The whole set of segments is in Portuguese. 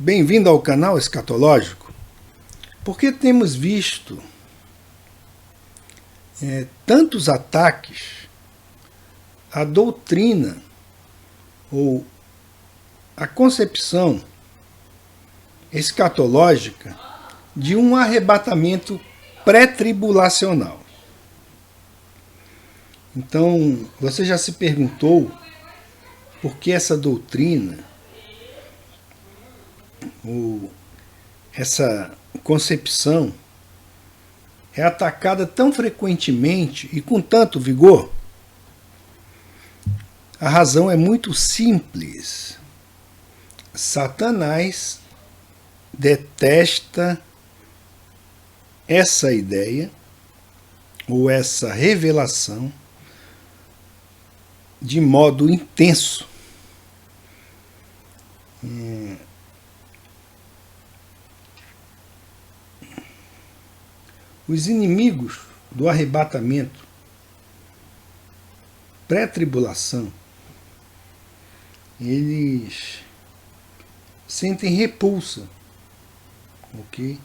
Bem-vindo ao canal Escatológico, porque temos visto tantos ataques à doutrina ou à concepção escatológica de um arrebatamento pré-tribulacional. Então, você já se perguntou por que essa doutrina ou essa concepção é atacada tão frequentemente e com tanto vigor? A razão é muito simples. Satanás detesta essa ideia ou essa revelação de modo intenso. Os inimigos do arrebatamento pré-tribulação, eles sentem repulsa, ok?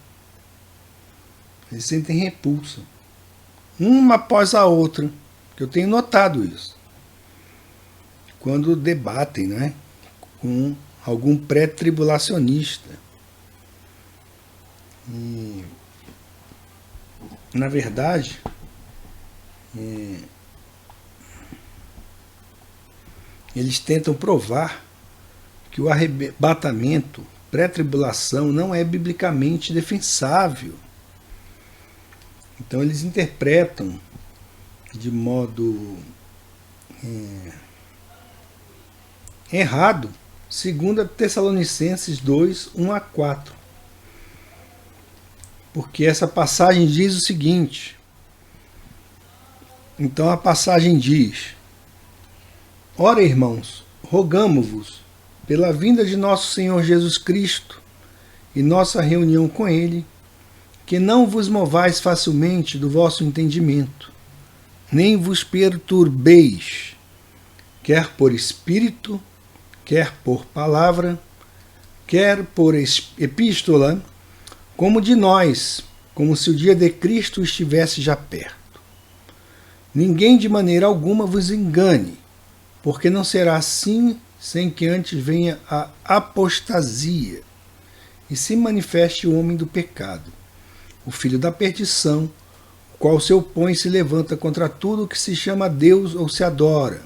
Eles sentem repulsa, uma após a outra, que eu tenho notado isso, quando debatem, né, com algum pré-tribulacionista. E, na verdade, eles tentam provar que o arrebatamento pré-tribulação não é biblicamente defensável. Então eles interpretam de modo errado, segundo Tessalonicenses 2, 1 a 4. Porque essa passagem diz o seguinte. Então a passagem diz: Ora, irmãos, rogamo-vos, pela vinda de nosso Senhor Jesus Cristo e nossa reunião com Ele, que não vos movais facilmente do vosso entendimento, nem vos perturbeis, quer por espírito, quer por palavra, quer por epístola, como de nós, como se o dia de Cristo estivesse já perto. Ninguém de maneira alguma vos engane, porque não será assim sem que antes venha a apostasia e se manifeste o homem do pecado, o filho da perdição, o qual se opõe e se levanta contra tudo o que se chama Deus ou se adora,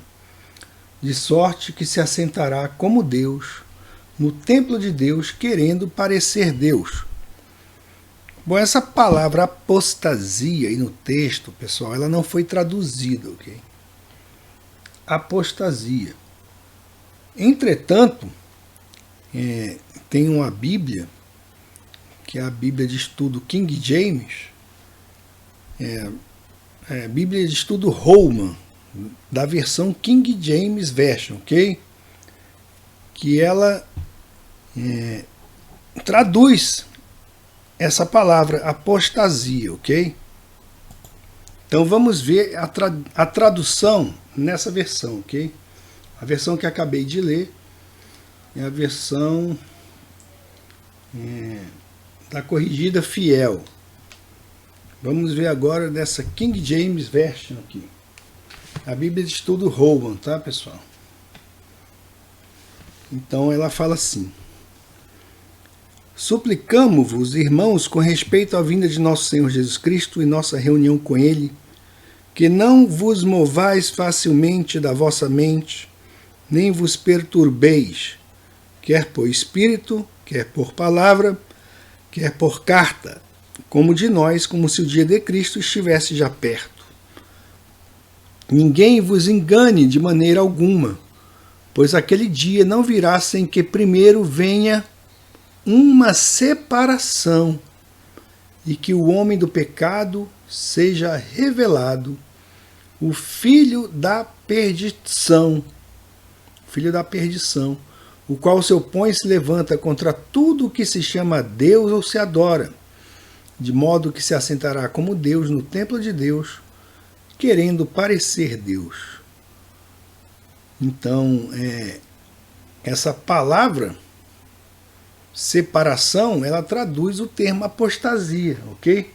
de sorte que se assentará como Deus no templo de Deus, querendo parecer Deus. Bom, essa palavra apostasia aí no texto, pessoal, ela não foi traduzida, ok? Apostasia. Entretanto, tem uma Bíblia, que é a Bíblia de Estudo King James, Bíblia de Estudo Holman, da versão King James Version, ok? Que ela traduz essa palavra apostasia, ok? Então vamos ver a tradução nessa versão, ok? A versão que acabei de ler é a versão da Corrigida Fiel. Vamos ver agora dessa King James Version aqui. A Bíblia de Estudo Holman, tá, pessoal? Então ela fala assim: Suplicamo-vos, irmãos, com respeito à vinda de nosso Senhor Jesus Cristo e nossa reunião com Ele, que não vos movais facilmente da vossa mente, nem vos perturbeis, quer por espírito, quer por palavra, quer por carta, como de nós, como se o dia de Cristo estivesse já perto. Ninguém vos engane de maneira alguma, pois aquele dia não virá sem que primeiro venha uma separação, e que o homem do pecado seja revelado, o filho da perdição, o qual se opõe e se levanta contra tudo o que se chama Deus ou se adora, de modo que se assentará como Deus no templo de Deus, querendo parecer Deus. Então, essa palavra separação, ela traduz o termo apostasia, ok?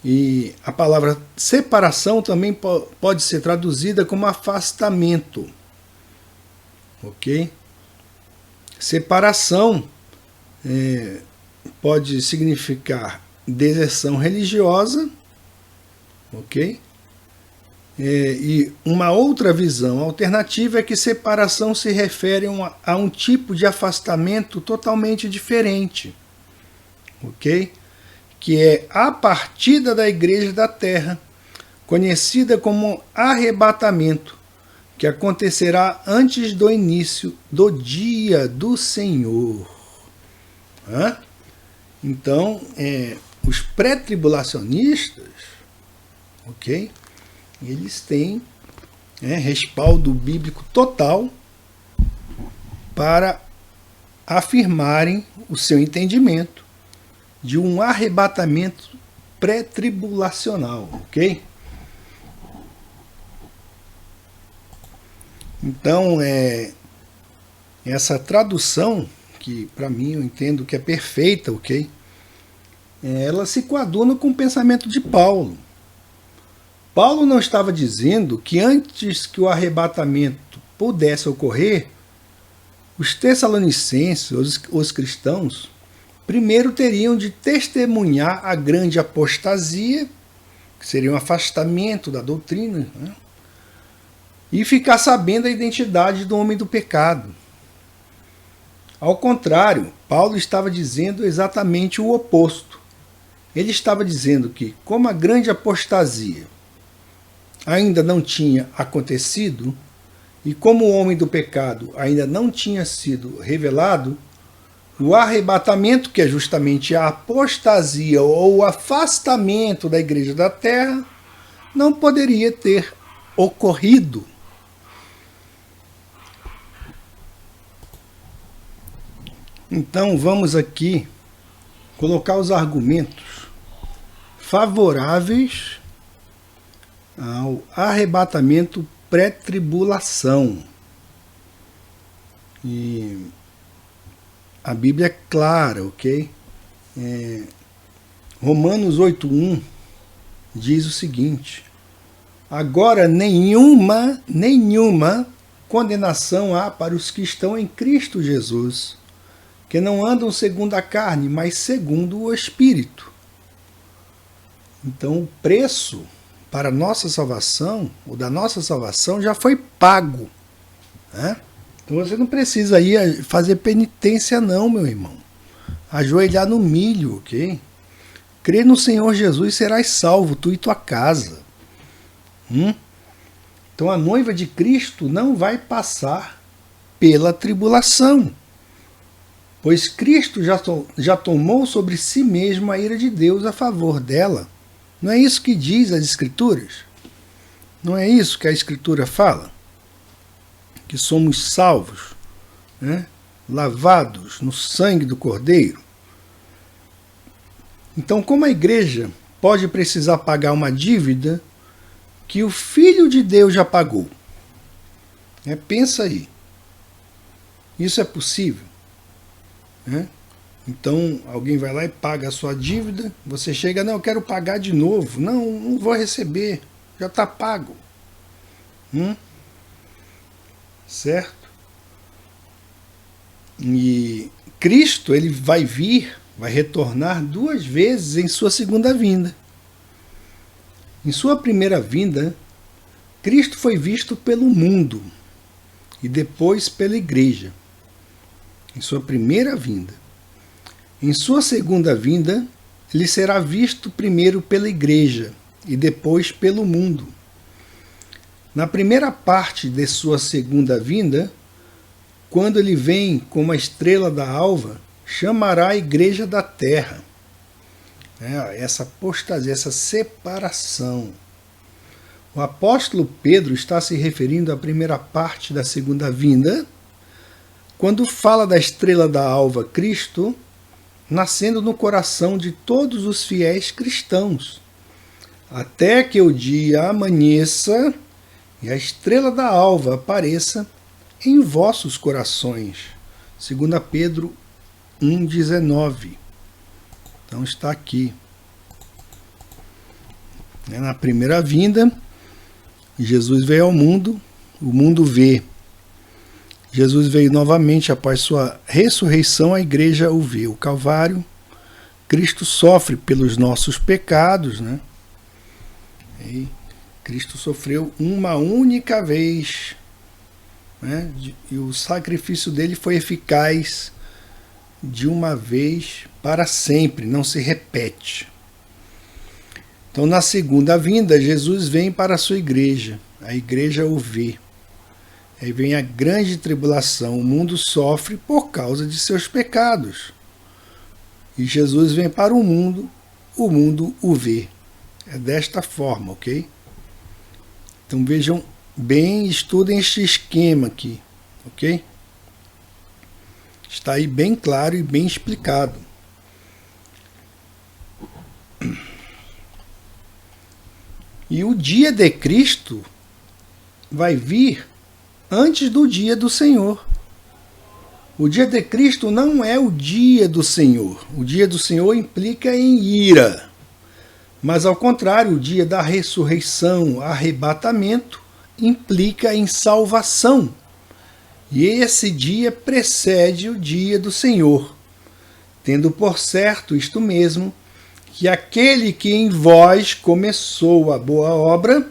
E a palavra separação também pode ser traduzida como afastamento, ok? Separação pode significar deserção religiosa, ok? E uma outra visão alternativa é que separação se refere a um tipo de afastamento totalmente diferente, ok? Que é a partida da igreja da terra, conhecida como arrebatamento, que acontecerá antes do início do dia do Senhor. Então, os pré-tribulacionistas, ok? Eles têm respaldo bíblico total para afirmarem o seu entendimento de um arrebatamento pré-tribulacional, ok? Então, essa tradução, que para mim eu entendo que é perfeita, ok? Ela se coaduna com o pensamento de Paulo. Paulo não estava dizendo que antes que o arrebatamento pudesse ocorrer, os tessalonicenses, os cristãos, primeiro teriam de testemunhar a grande apostasia, que seria um afastamento da doutrina, né? E ficar sabendo a identidade do homem do pecado. Ao contrário, Paulo estava dizendo exatamente o oposto. Ele estava dizendo que, como a grande apostasia ainda não tinha acontecido, e como o homem do pecado ainda não tinha sido revelado, o arrebatamento, que é justamente a apostasia ou o afastamento da igreja da terra, não poderia ter ocorrido. Então vamos aqui colocar os argumentos favoráveis ao arrebatamento pré-tribulação. E a Bíblia é clara, ok? Romanos 8:1 diz o seguinte: agora nenhuma condenação há para os que estão em Cristo Jesus, que não andam segundo a carne, mas segundo o Espírito. Então o preço para a nossa salvação, ou da nossa salvação, já foi pago, né? Então você não precisa ir fazer penitência não, meu irmão. Ajoelhar no milho, ok? Crê no Senhor Jesus e serás salvo, tu e tua casa. Então a noiva de Cristo não vai passar pela tribulação, pois Cristo já tomou sobre si mesmo a ira de Deus a favor dela. Não é isso que diz as Escrituras? Não é isso que a Escritura fala? Que somos salvos, né? Lavados no sangue do Cordeiro. Então, como a igreja pode precisar pagar uma dívida que o Filho de Deus já pagou? Pensa aí. Isso é possível? Então, alguém vai lá e paga a sua dívida, você chega, não, eu quero pagar de novo. Não vou receber, já está pago. Certo? E Cristo, ele vai retornar 2 vezes em sua segunda vinda. Em sua primeira vinda, Cristo foi visto pelo mundo e depois pela igreja. Em sua primeira vinda. Em sua segunda vinda, ele será visto primeiro pela igreja e depois pelo mundo. Na primeira parte de sua segunda vinda, quando ele vem como a estrela da alva, chamará a igreja da terra. Essa apostasia, essa separação. O apóstolo Pedro está se referindo à primeira parte da segunda vinda, quando fala da estrela da alva Cristo, nascendo no coração de todos os fiéis cristãos, até que o dia amanheça e a estrela da alva apareça em vossos corações. 2 Pedro 1,19. Então está aqui. Na primeira vinda, Jesus veio ao mundo, o mundo vê. Jesus veio novamente após sua ressurreição, a igreja o vê. O Calvário, Cristo sofre pelos nossos pecados, né? E Cristo sofreu uma única vez, né? E o sacrifício dele foi eficaz de uma vez para sempre, não se repete. Então, na segunda vinda, Jesus vem para a sua igreja, a igreja o vê. Aí vem a grande tribulação, o mundo sofre por causa de seus pecados. E Jesus vem para o mundo o vê. É desta forma, ok? Então vejam bem, estudem este esquema aqui, ok? Está aí bem claro e bem explicado. E o dia de Cristo vai vir antes do dia do Senhor. O dia de Cristo não é o dia do Senhor. O dia do Senhor implica em ira. Mas, ao contrário, o dia da ressurreição, arrebatamento, implica em salvação. E esse dia precede o dia do Senhor, tendo por certo isto mesmo, que aquele que em vós começou a boa obra,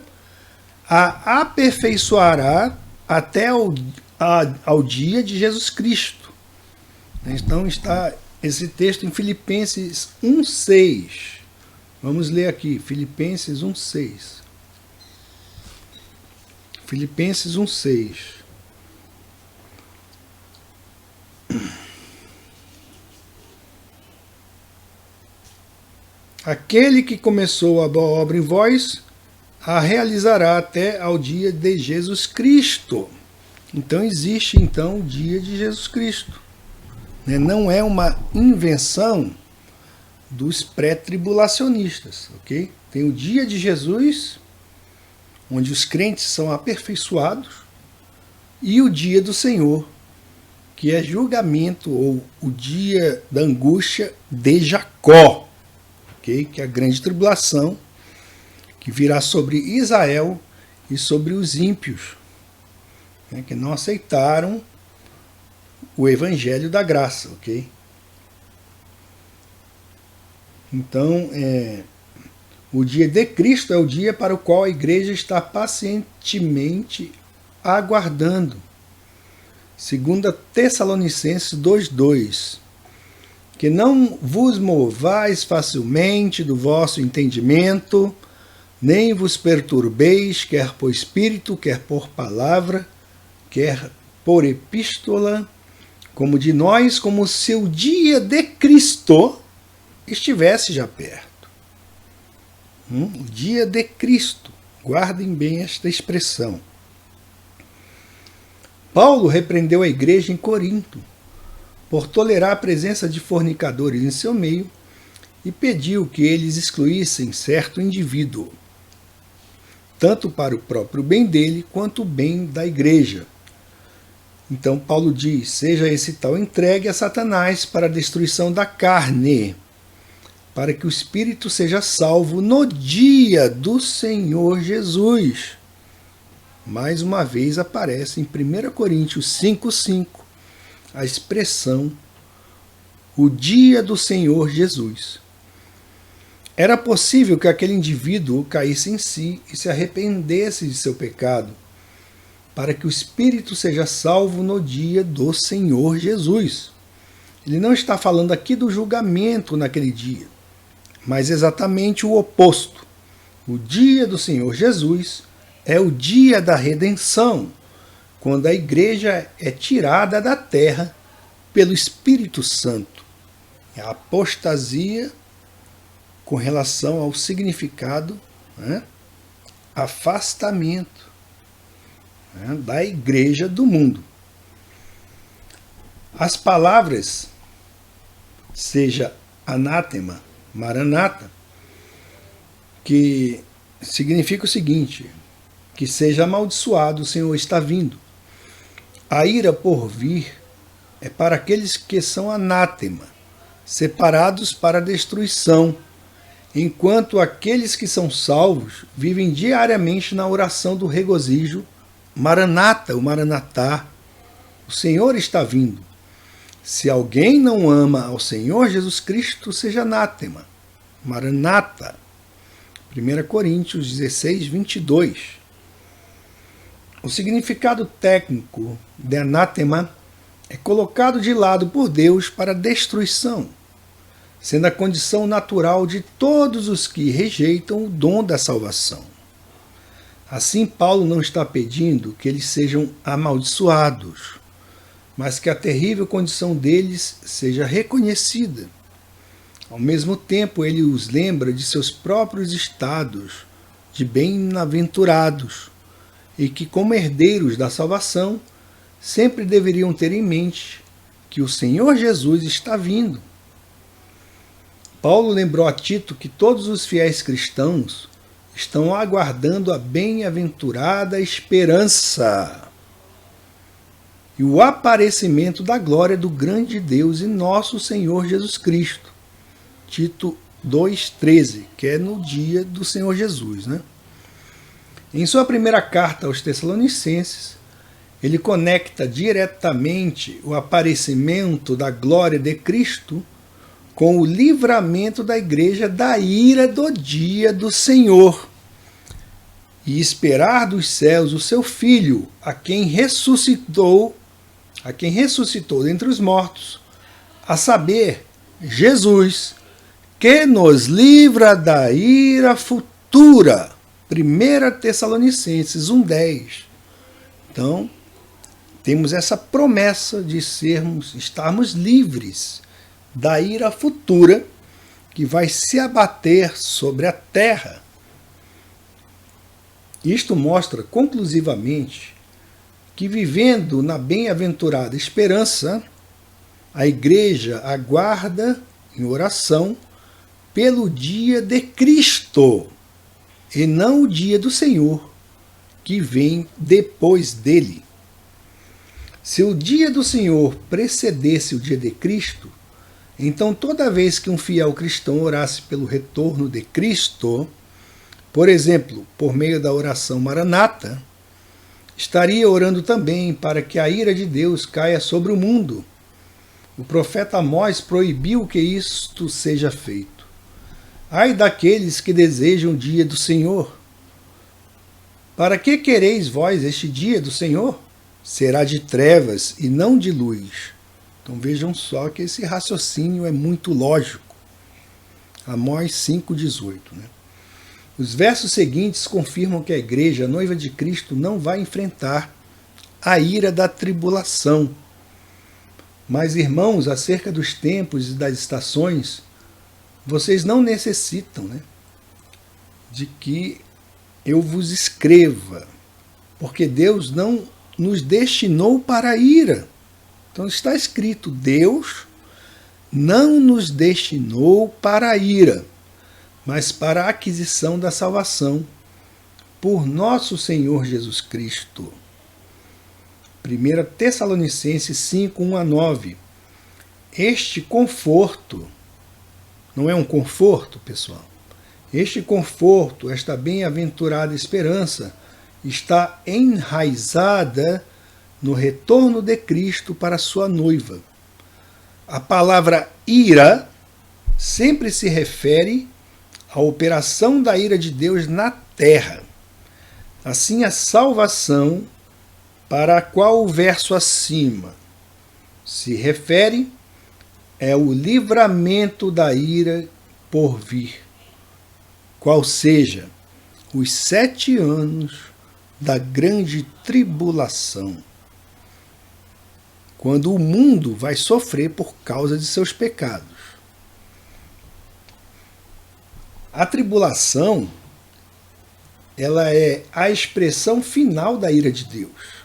a aperfeiçoará até ao dia de Jesus Cristo. Então está esse texto em Filipenses 1,6. Vamos ler aqui, Filipenses 1,6. Filipenses 1,6. Aquele que começou a boa obra em vós, a realizará até ao dia de Jesus Cristo. Então existe então o dia de Jesus Cristo. Não é uma invenção dos pré-tribulacionistas, ok? Tem o dia de Jesus, onde os crentes são aperfeiçoados, e o dia do Senhor, que é julgamento, ou o dia da angústia de Jacó, ok? Que é a grande tribulação, que virá sobre Israel e sobre os ímpios, né, que não aceitaram o evangelho da graça, ok? Então, o dia de Cristo é o dia para o qual a igreja está pacientemente aguardando. 2 Tessalonicenses 2,2. Que não vos movais facilmente do vosso entendimento, nem vos perturbeis, quer por espírito, quer por palavra, quer por epístola, como de nós, como se o dia de Cristo estivesse já perto. O dia de Cristo. Guardem bem esta expressão. Paulo repreendeu a igreja em Corinto por tolerar a presença de fornicadores em seu meio e pediu que eles excluíssem certo indivíduo, tanto para o próprio bem dele quanto o bem da igreja. Então Paulo diz: seja esse tal entregue a Satanás para a destruição da carne, para que o espírito seja salvo no dia do Senhor Jesus. Mais uma vez aparece em 1 Coríntios 5,5 a expressão o dia do Senhor Jesus. Era possível que aquele indivíduo caísse em si e se arrependesse de seu pecado, para que o espírito seja salvo no dia do Senhor Jesus. Ele não está falando aqui do julgamento naquele dia, mas exatamente o oposto. O dia do Senhor Jesus é o dia da redenção, quando a igreja é tirada da terra pelo Espírito Santo. É a apostasia com relação ao significado, afastamento da igreja do mundo. As palavras, seja anátema, maranata, que significa o seguinte: que seja amaldiçoado, o Senhor está vindo. A ira por vir, é para aqueles que são anátema, separados para a destruição, enquanto aqueles que são salvos vivem diariamente na oração do regozijo, Maranata, o Maranatá, o Senhor está vindo. Se alguém não ama ao Senhor Jesus Cristo, seja anátema, Maranata. 1 Coríntios 16, 22. O significado técnico de anátema é colocado de lado por Deus para destruição, sendo a condição natural de todos os que rejeitam o dom da salvação. Assim, Paulo não está pedindo que eles sejam amaldiçoados, mas que a terrível condição deles seja reconhecida. Ao mesmo tempo, ele os lembra de seus próprios estados de bem-aventurados e que, como herdeiros da salvação, sempre deveriam ter em mente que o Senhor Jesus está vindo. Paulo lembrou a Tito que todos os fiéis cristãos estão aguardando a bem-aventurada esperança e o aparecimento da glória do grande Deus e nosso Senhor Jesus Cristo. Tito 2,13, que é no dia do Senhor Jesus, né? Em sua primeira carta aos Tessalonicenses, ele conecta diretamente o aparecimento da glória de Cristo com o livramento da igreja da ira do dia do Senhor e esperar dos céus o seu Filho, a quem ressuscitou dentre os mortos, a saber, Jesus, que nos livra da ira futura. 1 Tessalonicenses 1,10. Então, temos essa promessa de estarmos livres da ira futura que vai se abater sobre a terra. Isto mostra conclusivamente que, vivendo na bem-aventurada esperança, a igreja aguarda em oração pelo dia de Cristo e não o dia do Senhor, que vem depois dele. Se o dia do Senhor precedesse o dia de Cristo, então toda vez que um fiel cristão orasse pelo retorno de Cristo, por exemplo, por meio da oração Maranata, estaria orando também para que a ira de Deus caia sobre o mundo. O profeta Amós proibiu que isto seja feito. Ai daqueles que desejam o dia do Senhor. Para que quereis vós este dia do Senhor? Será de trevas e não de luz. Então vejam só que esse raciocínio é muito lógico. Amós 5,18. Né? Os versos seguintes confirmam que a igreja, a noiva de Cristo, não vai enfrentar a ira da tribulação. Mas, irmãos, acerca dos tempos e das estações, vocês não necessitam, né, de que eu vos escreva, porque Deus não nos destinou para a ira. Então está escrito, Deus não nos destinou para a ira, mas para a aquisição da salvação por nosso Senhor Jesus Cristo. 1 Tessalonicenses 5, 1-9. Este conforto, não é um conforto, pessoal? Este conforto, esta bem-aventurada esperança, está enraizada no retorno de Cristo para sua noiva. A palavra ira sempre se refere à operação da ira de Deus na terra. Assim, a salvação para a qual o verso acima se refere é o livramento da ira por vir, qual seja os 7 anos da grande tribulação, quando o mundo vai sofrer por causa de seus pecados. A tribulação, ela é a expressão final da ira de Deus.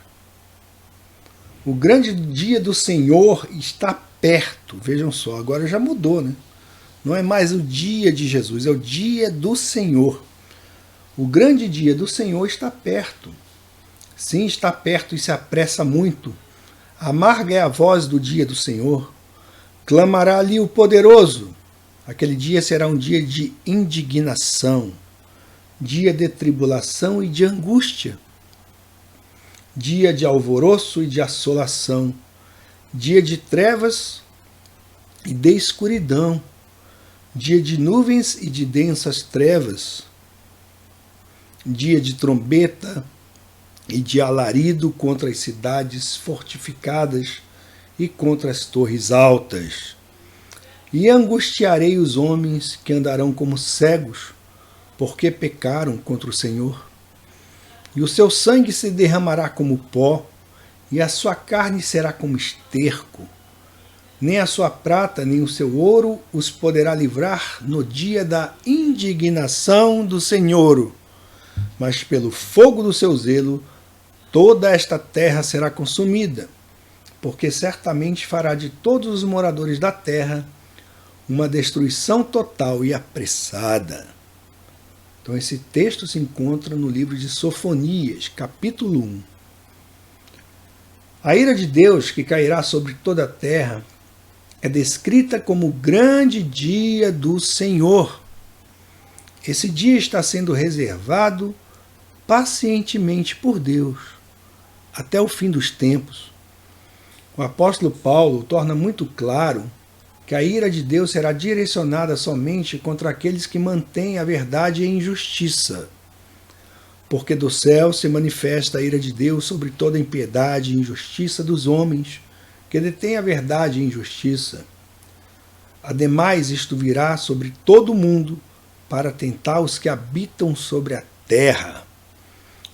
O grande dia do Senhor está perto. Vejam só, agora já mudou, né? Não é mais o dia de Jesus, é o dia do Senhor. O grande dia do Senhor está perto. Sim, está perto e se apressa muito. Amarga é a voz do dia do Senhor. Clamará ali o poderoso. Aquele dia será um dia de indignação, dia de tribulação e de angústia, dia de alvoroço e de assolação, dia de trevas e de escuridão, dia de nuvens e de densas trevas, dia de trombeta e de alarido contra as cidades fortificadas e contra as torres altas. E angustiarei os homens que andarão como cegos, porque pecaram contra o Senhor. E o seu sangue se derramará como pó, e a sua carne será como esterco. Nem a sua prata, nem o seu ouro os poderá livrar no dia da indignação do Senhor. Mas pelo fogo do seu zelo, toda esta terra será consumida, porque certamente fará de todos os moradores da terra uma destruição total e apressada. Então esse texto se encontra no livro de Sofonias, capítulo 1. A ira de Deus que cairá sobre toda a terra é descrita como o grande dia do Senhor. Esse dia está sendo reservado pacientemente por Deus até o fim dos tempos. O apóstolo Paulo torna muito claro que a ira de Deus será direcionada somente contra aqueles que mantêm a verdade em injustiça. Porque do céu se manifesta a ira de Deus sobre toda a impiedade e injustiça dos homens que detêm a verdade e injustiça. Ademais, isto virá sobre todo o mundo para tentar os que habitam sobre a terra.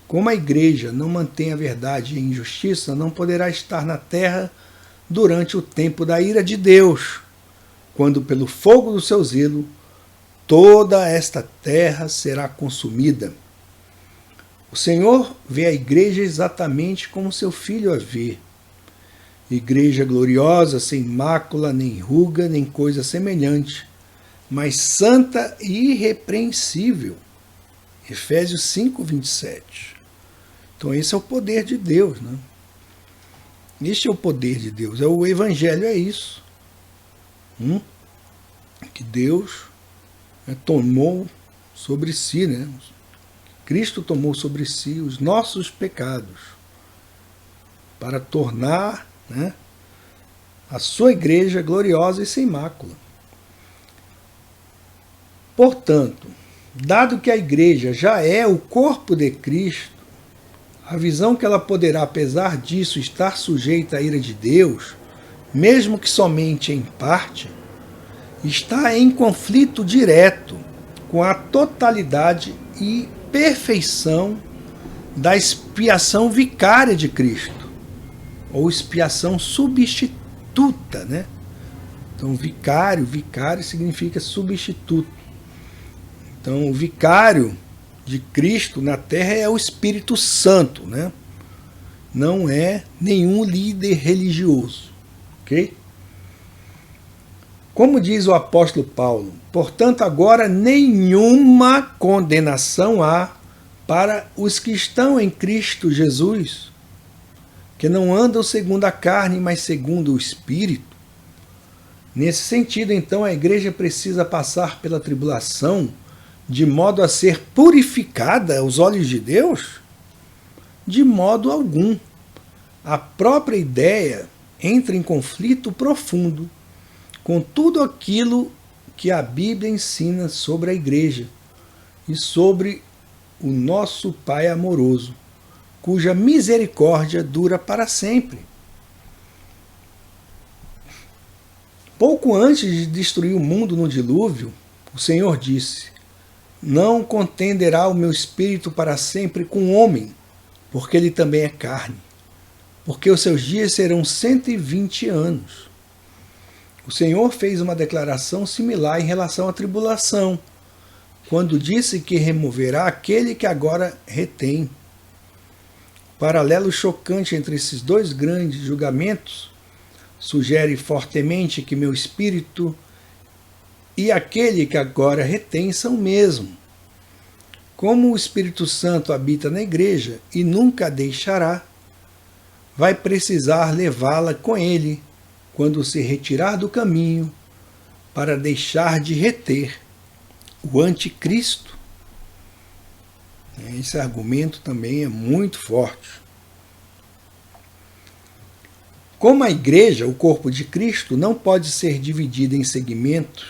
Como a igreja não mantém a verdade e a injustiça, não poderá estar na terra durante o tempo da ira de Deus, quando pelo fogo do seu zelo toda esta terra será consumida. O Senhor vê a igreja exatamente como seu filho a vê. Igreja gloriosa, sem mácula, nem ruga, nem coisa semelhante, mas santa e irrepreensível. Efésios 5, 27. Então esse é o poder de Deus, né? Este é o poder de Deus, o Evangelho é isso. Que Deus tomou sobre si, né? Cristo tomou sobre si os nossos pecados para tornar, né, a sua igreja gloriosa e sem mácula. Portanto, dado que a igreja já é o corpo de Cristo, a visão que ela poderá, apesar disso, estar sujeita à ira de Deus, mesmo que somente em parte, está em conflito direto com a totalidade e perfeição da expiação vicária de Cristo, ou expiação substituta, né? Então, vicário significa substituto. Então, o vicário de Cristo na terra é o Espírito Santo, né? Não é nenhum líder religioso, ok? Como diz o apóstolo Paulo, portanto, agora nenhuma condenação há para os que estão em Cristo Jesus, que não andam segundo a carne, mas segundo o Espírito. Nesse sentido, então, a igreja precisa passar pela tribulação de modo a ser purificada aos olhos de Deus? De modo algum. A própria ideia entra em conflito profundo com tudo aquilo que a Bíblia ensina sobre a igreja e sobre o nosso Pai amoroso, cuja misericórdia dura para sempre. Pouco antes de destruir o mundo no dilúvio, o Senhor disse: não contenderá o meu espírito para sempre com o homem, porque ele também é carne, porque os seus dias serão 120 anos. O Senhor fez uma declaração similar em relação à tribulação, quando disse que removerá aquele que agora retém. O paralelo chocante entre esses dois grandes julgamentos sugere fortemente que meu espírito e aquele que agora retém são o mesmo. Como o Espírito Santo habita na igreja e nunca a deixará, vai precisar levá-la com ele quando se retirar do caminho para deixar de reter o anticristo. Esse argumento também é muito forte. Como a igreja, o corpo de Cristo, não pode ser dividida em segmentos,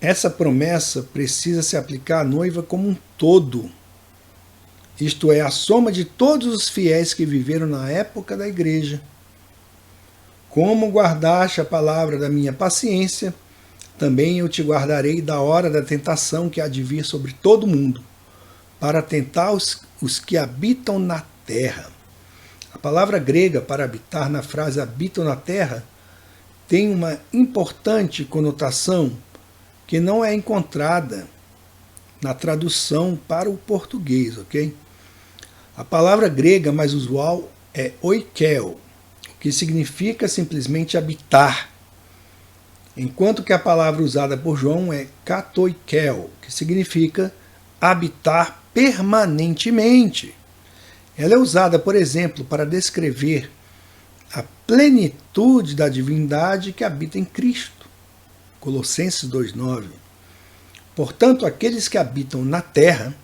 essa promessa precisa se aplicar à noiva como um todo. Isto é, a soma de todos os fiéis que viveram na época da igreja. Como guardaste a palavra da minha paciência, também eu te guardarei da hora da tentação que há de vir sobre todo o mundo, para tentar os que habitam na terra. A palavra grega para habitar na frase habitam na terra tem uma importante conotação que não é encontrada na tradução para o português, ok? A palavra grega mais usual é oikeo, que significa simplesmente habitar, enquanto que a palavra usada por João é katoikeo, que significa habitar permanentemente. Ela é usada, por exemplo, para descrever a plenitude da divindade que habita em Cristo. Colossenses 2,9. Portanto, aqueles que habitam na terra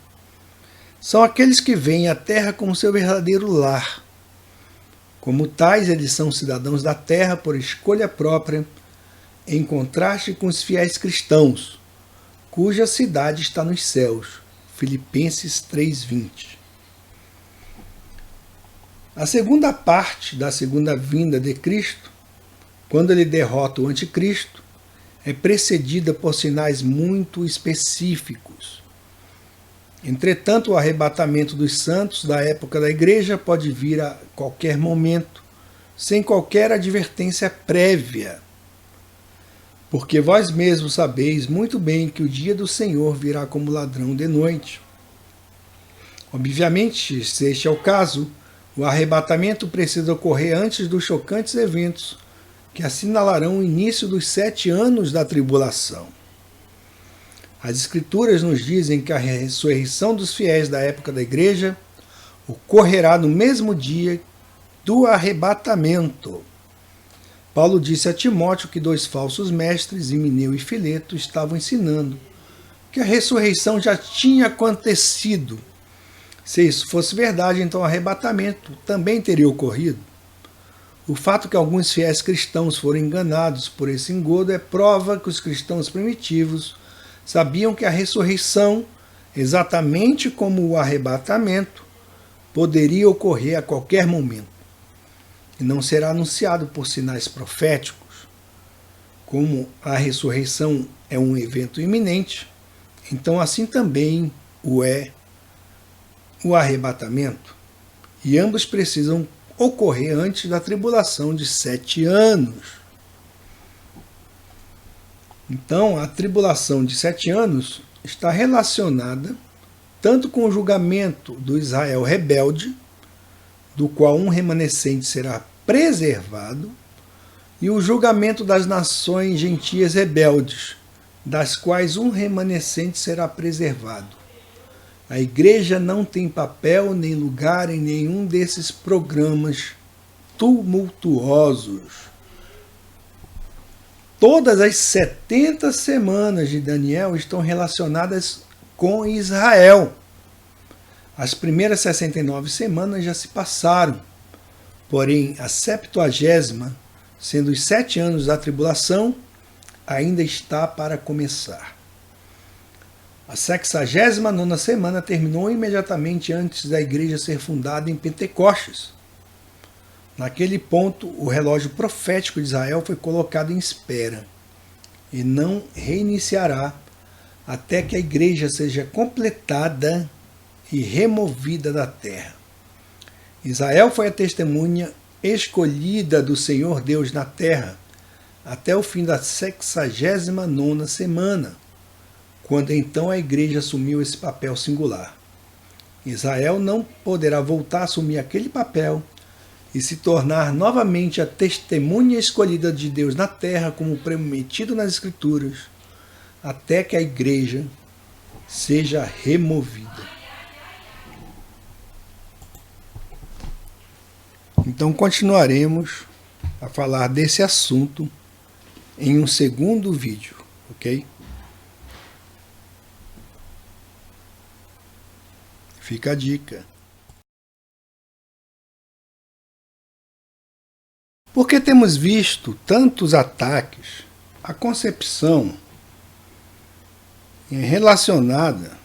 são aqueles que veem a terra como seu verdadeiro lar. Como tais, eles são cidadãos da terra por escolha própria, em contraste com os fiéis cristãos, cuja cidade está nos céus. Filipenses 3,20. A segunda parte da segunda vinda de Cristo, quando ele derrota o anticristo, é precedida por sinais muito específicos. Entretanto, o arrebatamento dos santos da época da igreja pode vir a qualquer momento, sem qualquer advertência prévia. Porque vós mesmos sabeis muito bem que o dia do Senhor virá como ladrão de noite. Obviamente, se este é o caso, o arrebatamento precisa ocorrer antes dos chocantes eventos que assinalarão o início dos 7 anos da tribulação. As Escrituras nos dizem que a ressurreição dos fiéis da época da igreja ocorrerá no mesmo dia do arrebatamento. Paulo disse a Timóteo que 2 falsos mestres, Himeneu e Fileto, estavam ensinando que a ressurreição já tinha acontecido. Se isso fosse verdade, então o arrebatamento também teria ocorrido. O fato que alguns fiéis cristãos foram enganados por esse engodo é prova que os cristãos primitivos sabiam que a ressurreição, exatamente como o arrebatamento, poderia ocorrer a qualquer momento e não será anunciado por sinais proféticos. Como a ressurreição é um evento iminente, então assim também o é o arrebatamento, e ambos precisam ocorrer antes da tribulação de 7 anos. Então, a tribulação de 7 anos está relacionada tanto com o julgamento do Israel rebelde, do qual um remanescente será preservado, e o julgamento das nações gentias rebeldes, das quais um remanescente será preservado. A igreja não tem papel nem lugar em nenhum desses programas tumultuosos. Todas as 70 semanas de Daniel estão relacionadas com Israel. As primeiras 69 semanas já se passaram, porém a 70ª, sendo os 7 anos da tribulação, ainda está para começar. A 69ª semana terminou imediatamente antes da igreja ser fundada em Pentecostes. Naquele ponto, o relógio profético de Israel foi colocado em espera e não reiniciará até que a igreja seja completada e removida da terra. Israel foi a testemunha escolhida do Senhor Deus na terra até o fim da 69ª semana, quando então a igreja assumiu esse papel singular. Israel não poderá voltar a assumir aquele papel e se tornar novamente a testemunha escolhida de Deus na terra, como prometido nas Escrituras, até que a igreja seja removida. Então continuaremos a falar desse assunto em um segundo vídeo, ok? Fica a dica. Porque temos visto tantos ataques à concepção relacionada